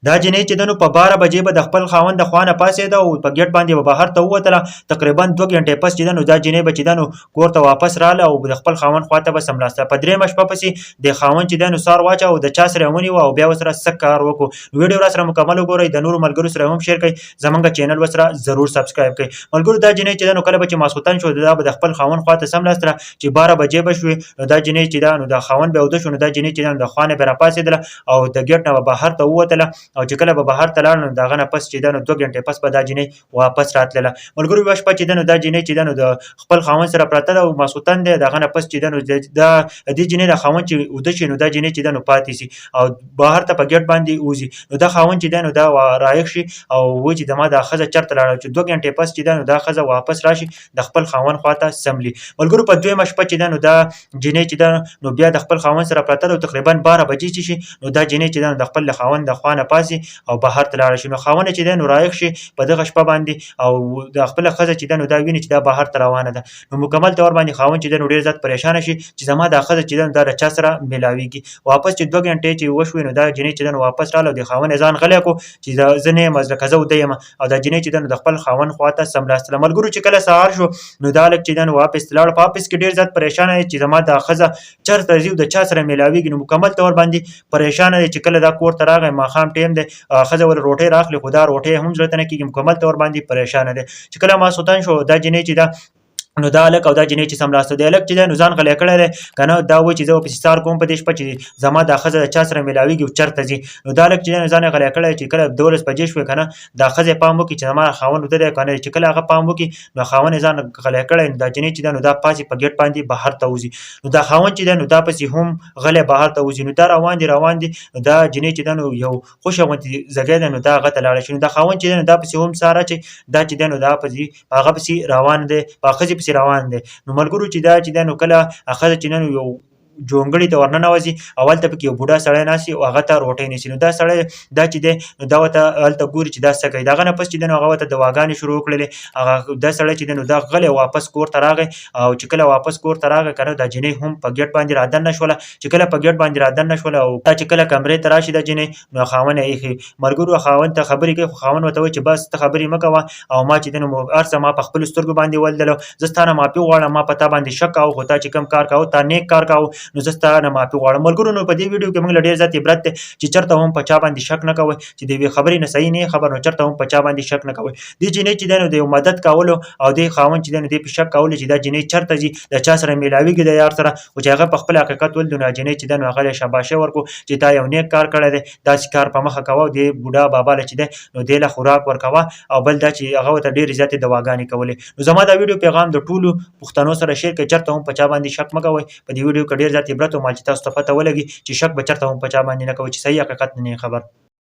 دا جنۍ چې دنو په 12 بجې به د خپل خاوند د خوانه پاسېده او په ګیټ باندې به بهر ته ووتله. تقریبا 2 غنټې پس چې دنو دا جنۍ به چې دنو کور ته واپس رااله او د خپل خاوند خواته به سملاسته. په درېیمه شپه پسې د خاوند چې دنو سار واچاوه او د چا سره ونیوه او بیا ورسره څه کار وکړو. ویډیو راسره مکمل وګورئ، د نورو ملګرو سره هم شیر کړئ، زمونږ چینل ورسره ضرور سبسکرایب کړئ. ملګرو دا جنۍ چې دنو کله به چې ماسخوتن شو دا به د خپل خاوند خواته سملاسته چې 12 بجې به شوې. نو دا جنۍ چې دا نو د خاوند به وده شو، نو دا جنۍ چې دنو د خوانه به راپاڅېدله او د ګیټ نه به بهر ته ووتله او چې کله به بهر ته لاړه نو د هغه نه پس چې دنو 2 غنټې پس به دا جنۍ واپس راتلله. ملګرو یوه شپه چې دنو دا جنۍ چې دنو د خپل خاوند سره پراته ده او ماسخوتن دی، د هغه نه پس چې دنو دا دې جنۍ د خاوند چې وده شي نو دا جنۍ چې دنو پاتې شي او بهر ته په ګیټ باندې وځي. نو دا خاوند چې دنو دا رایق شي او وایي چې زما دا ښځه چېرته لاړه، چې 2 غنټې پس چې دنو دا ښځه واپس راشي د خپل خاوند خواته سملي. ملګرو په دویمه شپه چې دنو دا جنۍ چې ده نو بیا د خپل خاوند سره پراته ده او تقریبا 12 بجې چې شي نو دا جنۍ چې ده د خپل خاوند د خوا نه پاسي او بهر ته لاړه شي. نو خاوند چې ده نو رایق شي په دغه شپه باندې او د خپله ښځه چې ده نو دا ویني چې دا بهر ته روانه ده. نو مکمل طور باندې خاوند چې ده نو ډېر زیات پریشانه شي چې زما دا ښځه چې ده نو دا د چا سره میلاویږي. واپس چې 2 غنټې چې وشوې نو دا جنۍ چې ده نو واپس راغله او د خاوند یې ځان غلی کړو چې زه نه یم لکه زه وده یم او دا جنۍ چې ده نو د خپل خاوند خواته سملاستله. ملګرو چې کله سهار شو نو دا هلک چې ده نو واپس لاړ، په واپس کې ډېر زیات پریشانه دی چې زما دا ښځه چېرته ځي او د چا سره میلاویږي. نو مکمل طور باندې پریشانه دی چې کله دا کور ته راغی، ماښام ټیم دی، ښځه ورله روټۍ راخلي خو دا روټۍ هم زړه ته نه کېږي. مکمل طور باندې پریشانه دی چې کله ماسخوتن شو دا جنۍ چې ده نو دا هلک او دا جنۍ چې سملاسته دی، هلک چې دی نو ځان غلی کړی دی که نه، دا وایي چې زه ورپسې څار کوم په دې شپه چې زما دا ښځه د چا سره میلاویږي او چېرته ځي. نو دا هلک چې دی نو ځان یې غلی کړی چې کله 12 بجې شوې که نه، دا ښځه یې پام وکړي چې زما خاوند وده دی که نه، چې کله هغه پام وکړي نو خاوند یې ځان غلی کړی نو دا جنۍ چې ده نو دا پاسې په ګیټ باندې بهر ته وځي. نو دا خاوند چې دی نو دا پسې هم غلی بهر ته وځي. نو دا روان دي نو دا جنۍ چې ده نو یو خوشه غوندې ځګی دی نو دا هغه ته لاړه شي. نو دا خاوند چې دی نو دا پسې هم ساره چې دا چې دی نو دا پسې هغه پسې روان دی، په ښځې پسې روان دی. نو ملګرو چې دا چې دی نو کله ښځه چې نن یو جونګړې ته ورننوځي او هلته پکې یو بوډا سړی ناست وي او هغه ته روټۍ نیسي. نو دا سړی دا چې دی نو دا ورته هلته ګوري چې دا څه کوي. د هغه نه پس چې دی نو هغه ورته دواګانې شروع کړلې. هغه دا سړی چې دی نو دا غلی واپس کور ته راغی او چې کله واپس کور ته راغی که نه، دا جنۍ هم په ګیټ باندې رادننه شوله. چې کله په ګیټ باندې رادننه شوله او دا چې کله کمرې ته راشي دا جنۍ نو خاوند یې ایښي. ملګرو خاوند ته خبرې کوي خو خاوند ورته وایي چې بس ته خبرې مه کوه او ما چې دی نو هر څه ما په خپلو سترګو باندې ولیدله، زه ستا نه معافي غواړم، ما په تا باندې شک کاوه خو تا چې کوم کار کاوه تا نیک کار کاوه نو زه ستا نه معافي غواړم. ملګرو نو په دې ویډیو کې موږ له ډېر زیات عبرت دی چې چېرته هم په چا باندې شک نه کوئ، چې د یوې خبرې نه صحیح نه خبر نو چېرته هم په چا باندې شک نه کوئ. دې جنۍ چې دی نو د یو مدد کولو او دې خاوند چې دی نو دې په شک کولو چې دا جنۍ چېرته ځي، د چا سره میلاویږي د یار سره، خو چې هغه په خپل حقیقت ولید نو جنۍ چې دی نو هغه له شاباشي ورکړو چې تا یو نیک کار کړی دی، داسې کار په مخه کوه. دې بوډا بابا له چې دی نو دې له خوراک ورکوه او بل دا چې هغه ورته ډېرې زیاتې دواګانې کولې. نو زما دا ویډیو پیغام د ټولو پښتنو سره شیر کړئ، چېرته هم په چا باندې شک مه کوئ. په دې ویډیو کې ډېر زیات عبرت ومال چې تاسو ته پته ولګي چې شک به چېرته هم په چا باندې نه کوئ چې صحیح حقیقت نه خبر.